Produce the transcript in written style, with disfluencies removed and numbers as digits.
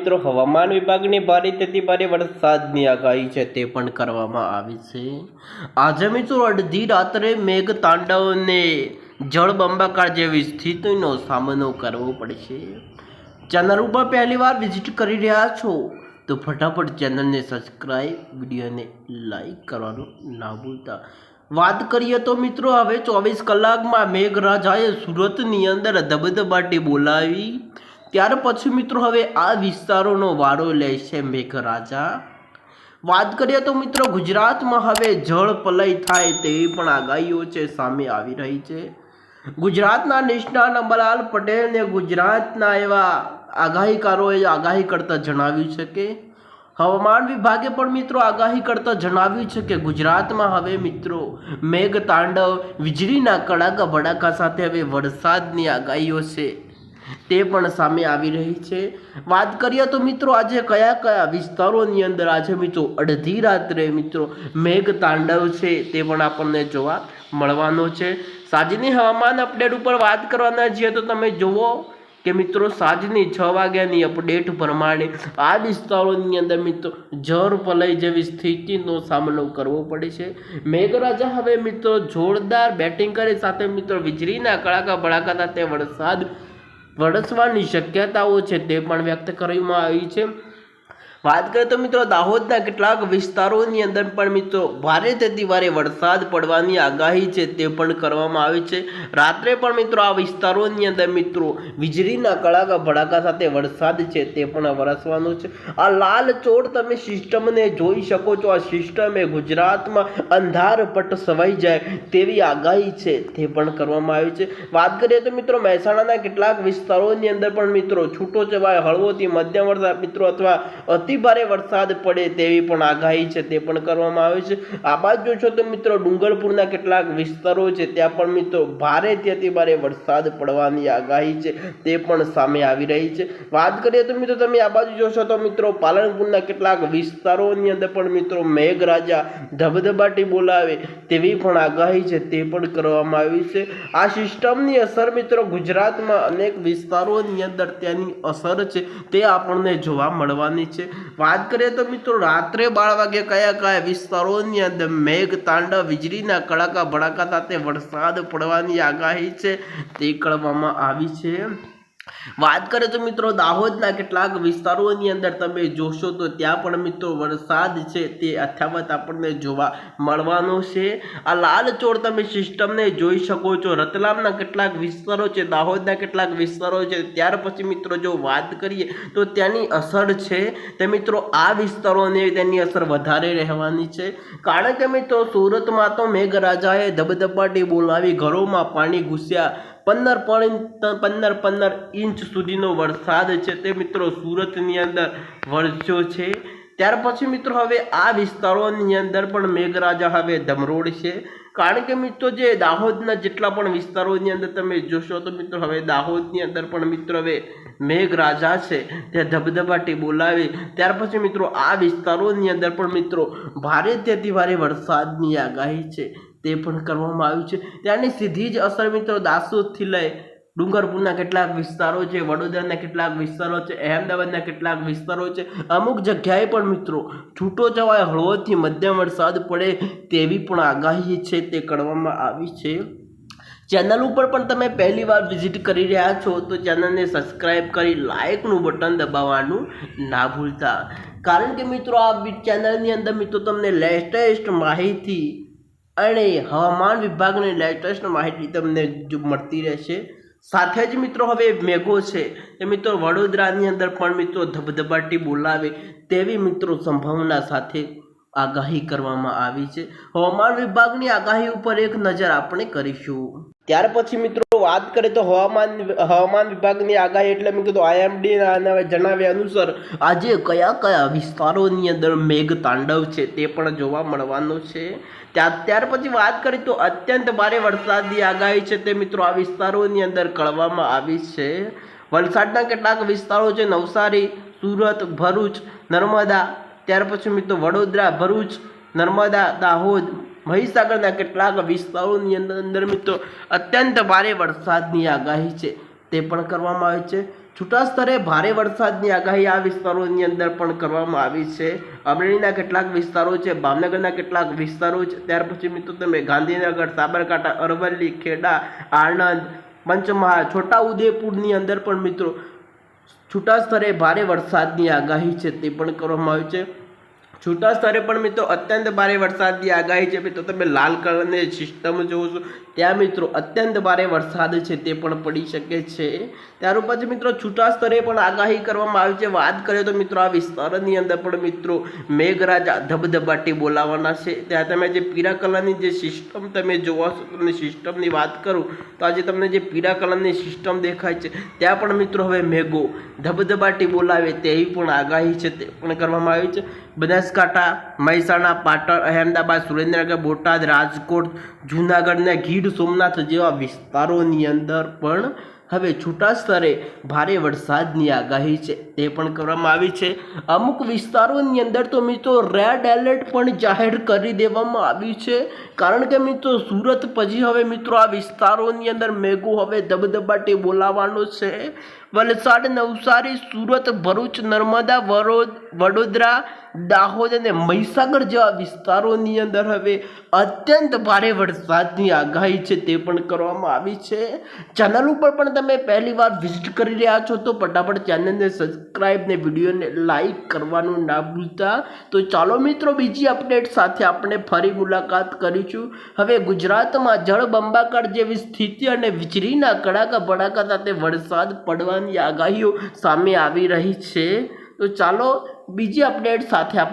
મિત્રો હવામાન વિભાગની ભારેથી ભારે વરસાદની આગાહી છે તે પણ કરવામાં આવી છે। આજે મિત્રો અડધી રાત્રે મેઘ તાંડવને જળબંબાકાર જેવી સ્થિતિનો સામનો કરવો પડશે। ચેનલ ઉપર પહેલી વાર વિઝિટ કરી રહ્યા છો તો ફટાફટ ચેનલને સબસ્ક્રાઇબ, વિડીયોને લાઈક કરવાનું ના ભૂલતા। વાત કરીએ તો મિત્રો હવે 24 કલાકમાં મેઘરાજાએ સુરતની અંદર ધબધબાટી બોલાવી। ત્યાર પછી મિત્રો હવે આ વિસ્તારોનો વારો લેશે મેઘરાજા। વાત કરીએ તો મિત્રો ગુજરાતમાં હવે જળ પલય થાય તેવી પણ આગાહીઓ છે સામે આવી રહી છે। ગુજરાતના નિષ્ણાત અંબાલાલ પટેલને ગુજરાતના એવા આગાહીકારોએ આગાહી કરતા જણાવ્યું છે કે હવામાન વિભાગે પણ મિત્રો આગાહી કરતા જણાવ્યું છે કે ગુજરાતમાં હવે મિત્રો મેઘ તાંડવ, વીજળીના કડાકા ભડાકા સાથે હવે વરસાદની આગાહીઓ છે તે પણ સામે આવી રહી છે। વાત કરીએ તો મિત્રો આજે કયા કયા વિસ્તારોની અંદર આજે મિત્રો અડધી રાત્રે મિત્રો મેઘ તાંડવ છે તે પણ આપણને જોવા મળવાનો છે। સાંજની હવામાન અપડેટ ઉપર વાત કરવાના છીએ તો તમે જુઓ કે મિત્રો સાંજની 6 વાગ્યાની અપડેટ પ્રમાણે આ વિસ્તારોની અંદર મિત્રો જળ પલય જેવી સ્થિતિનો સામનો કરવો પડે છે। મેઘરાજા હવે મિત્રો જોરદાર બેટિંગ કરે સાથે મિત્રો વીજળીના કડાકા ભડાકા સાથે વરસાદ વરસવાની શક્યતાઓ છે તે પણ વ્યક્ત કરવામાં આવી છે। વાત કરીએ તો મિત્રો દાહોદના કેટલાક વિસ્તારોની અંદર પણ મિત્રો ભારેથી ભારે વરસાદ પડવાની આગાહી છે તે પણ કરવામાં આવી છે। રાત્રે પણ મિત્રો આ વિસ્તારોની અંદર મિત્રો વીજળીના કડાકા ભડાકા સાથે વરસાદ છે તે પણ વરસવાનો છે। આ લાલ ચોળ તમે સિસ્ટમને જોઈ શકો છો। આ સિસ્ટમે ગુજરાતમાં અંધારપટ સવાઈ જાય તેવી આગાહી છે તે પણ કરવામાં આવી છે। વાત કરીએ તો મિત્રો મહેસાણાના કેટલાક વિસ્તારોની અંદર પણ મિત્રો છૂટો છવાયો હળવોથી મધ્યમ વરસાદ મિત્રો અથવા અતિ ભારે વરસાદ પડે તેવી પણ આગાહી છે તે પણ કરવામાં આવે છે। આ બાજુ જોશો તો મિત્રો ડુંગરપુરના કેટલાક વિસ્તારો છે ત્યાં પણ મિત્રો ભારેથી અતિ ભારે વરસાદ પડવાની આગાહી છે તે પણ સામે આવી રહી છે। વાત કરીએ તો મિત્રો તમે આ બાજુ જોશો તો મિત્રો પાલનપુરના કેટલાક વિસ્તારોની અંદર પણ મિત્રો મેઘરાજા ધબધબાટી બોલાવે તેવી પણ આગાહી છે તે પણ કરવામાં આવી છે। આ સિસ્ટમની અસર મિત્રો ગુજરાતમાં અનેક વિસ્તારોની અંદર તેની અસર છે તે આપણને જોવા મળવાની છે। વાત કરીએ તો મિત્રો રાત્રે 12 વાગે કયા કયા વિસ્તારોની અંદર મેઘ તાંડવ, વીજળીના કડાકા ભડાકા સાથે વરસાદ પડવાની આગાહી છે તે કરવામાં આવી છે। વાત કરીએ તો મિત્રો દાહોદના કેટલાક વિસ્તારોની અંદર તમે જોશો તો ત્યાં પણ મિત્રો વરસાદ છે તે અથાવત આપણને જોવા મળવાનો છે। આ લાલ ચોળ તમે સિસ્ટમને જોઈ શકો છો। રતલામના કેટલાક વિસ્તારો છે, દાહોદના કેટલાક વિસ્તારો છે। ત્યાર પછી મિત્રો જો વાત કરીએ તો ત્યાંની અસર છે તે મિત્રો આ વિસ્તારોને તેની અસર વધારે રહેવાની છે કારણ કે મિત્રો સુરતમાં તો મેઘરાજાએ ધબધબાટી બોલાવી ઘરોમાં પાણી ઘૂસ્યા। 15 ઇંચ સુધીનો વરસાદ છે તે મિત્રો સુરતની અંદર વરસ્યો છે। ત્યાર પછી મિત્રો હવે આ વિસ્તારોની અંદર પણ મેઘરાજા હવે ધમરોડશે કારણ કે મિત્રો જે દાહોદના જેટલા પણ વિસ્તારોની અંદર તમે જોશો તો મિત્રો હવે દાહોદની અંદર પણ મિત્રો હવે મેઘરાજા છે તે ધબધબાટી બોલાવે ત્યાર પછી મિત્રો આ વિસ્તારોની અંદર પણ મિત્રો ભારેથી ભારે વરસાદની આગાહી છે તે પણ કરવામાં આવ્યું છે। ત્યાંની સીધી જ અસર મિત્રો દાસોદથી લઈ ડુંગરપુરના કેટલાક વિસ્તારો છે, વડોદરાના કેટલાક વિસ્તારો છે, અહેમદાબાદના કેટલાક વિસ્તારો છે। અમુક જગ્યાએ પણ મિત્રો છૂટો છવાયો હળવોથી મધ્યમ વરસાદ પડે તેવી પણ આગાહી છે તે કરવામાં આવી છે। ચેનલ ઉપર પણ તમે પહેલી વાર વિઝિટ કરી રહ્યા છો તો ચેનલને સબસ્ક્રાઇબ કરી લાઇકનું બટન દબાવવાનું ના ભૂલતા કારણ કે મિત્રો આ ચેનલની અંદર મિત્રો તમને લેટેસ્ટ માહિતી અને હવામાન વિભાગની લેટેસ્ટ માહિતી તમને મળતી રહેશે। સાથે જ મિત્રો હવે મેઘો છે એ મિત્રો વડોદરાની અંદર પણ મિત્રો ધબધબાટી બોલાવે તેવી મિત્રો સંભાવના સાથે આગાહી કરવામાં આવી છે। હવામાન વિભાગની આગાહી ઉપર એક નજર આપણે કરીશું। ત્યાર પછી મિત્રો વાત કરીએ તો હવામાન વિભાગની આગાહી એટલે મેં કીધું IMDના જણાવ્યા અનુસાર આજે કયા કયા વિસ્તારોની અંદર મેઘ તાંડવ છે તે પણ જોવા મળવાનો છે। ત્યાર પછી વાત કરીએ તો અત્યંત ભારે વરસાદની આગાહી છે તે મિત્રો આ વિસ્તારોની અંદર કરવામાં આવી છે। વલસાડના કેટલાક વિસ્તારો છે, નવસારી, સુરત, ભરૂચ, નર્મદા, ત્યાર પછી મિત્રો વડોદરા, ભરૂચ, નર્મદા, દાહોદ, મહીસાગરના કેટલાક વિસ્તારોની અંદર મિત્રો અત્યંત ભારે વરસાદની આગાહી છે તે પણ કરવામાં આવી છે। છૂટા સ્તરે ભારે વરસાદની આગાહી આ વિસ્તારોની અંદર પણ કરવામાં આવી છે। અમરેલીના કેટલાક વિસ્તારો છે, ભાવનગરના કેટલાક વિસ્તારો છે, ત્યાર પછી મિત્રો તમે ગાંધીનગર, સાબરકાંઠા, અરવલ્લી, ખેડા, આણંદ, પંચમહાલ, છોટાઉદેપુરની અંદર પણ મિત્રો છૂટા સ્તરે ભારે વરસાદની આગાહી છે તે પણ કરવામાં આવી છે। છૂટા સ્તરે પણ મિત્રો અત્યંત ભારે વરસાદની આગાહી છે। મિત્રો તમે લાલ કલરની સિસ્ટમ જોવો છો, ત્યાં મિત્રો અત્યંત ભારે વરસાદ છે તે પણ પડી શકે છે। ત્યાર પછી મિત્રો છૂટા સ્તરે પણ આગાહી કરવામાં આવી છે। વાત કરીએ તો મિત્રો આ વિસ્તારની અંદર પણ મિત્રો મેઘરાજા ધબધબાટી બોલાવવાના છે। ત્યાં તમે જે પીળા કલરની જે સિસ્ટમ તમે જોવો છો, તમને સિસ્ટમની વાત કરું તો આજે તમને જે પીળા કલરની સિસ્ટમ દેખાય છે ત્યાં પણ મિત્રો હવે મેઘો ધબધબાટી બોલાવે તેવી પણ આગાહી છે તે પણ કરવામાં આવી છે। બનાસકાંઠા, મહેસાણા, પાટણ, અહેમદાબાદ, સુરેન્દ્રનગર, બોટાદ, રાજકોટ, જૂનાગઢ ને ગીર સોમનાથ જેવા વિસ્તારોની અંદર પણ હવે છૂટા સ્તરે ભારે વરસાદની આગાહી છે તે પણ કરવામાં આવી છે। અમુક વિસ્તારોની અંદર તો મિત્રો રેડ એલર્ટ પણ જાહેર કરી દેવામાં આવ્યું છે, કારણ કે મિત્રો સુરત પછી હવે મિત્રો આ વિસ્તારોની અંદર મેઘો હવે ધબધબાટી બોલાવવાનો છે। વલસાડ, નવસારી, સુરત, ભરૂચ, નર્મદા, વડોદરા, દાહોદ અને મહીસાગર જેવા વિસ્તારોની અંદર હવે અત્યંત ભારે વરસાદની આગાહી છે તે પણ કરવામાં આવી છે। ચેનલ ઉપર પણ તમે પહેલી વાર વિઝિટ કરી રહ્યા છો તો ફટાફટ ચેનલને સબસ્ક્રાઇબ ને વિડીયોને લાઈક કરવાનું ના ભૂલતા। તો ચાલો મિત્રો બીજી અપડેટ સાથે આપણે ફરી મુલાકાત કરીશું। હવે ગુજરાતમાં જળબંબાકાર જેવી સ્થિતિ અને વીજળીના કડાકા ભડાકા સાથે વરસાદ પડવાની આગાહીઓ સામે આવી રહી છે। તો ચાલો બીજી અપડેટ સાથે આપણે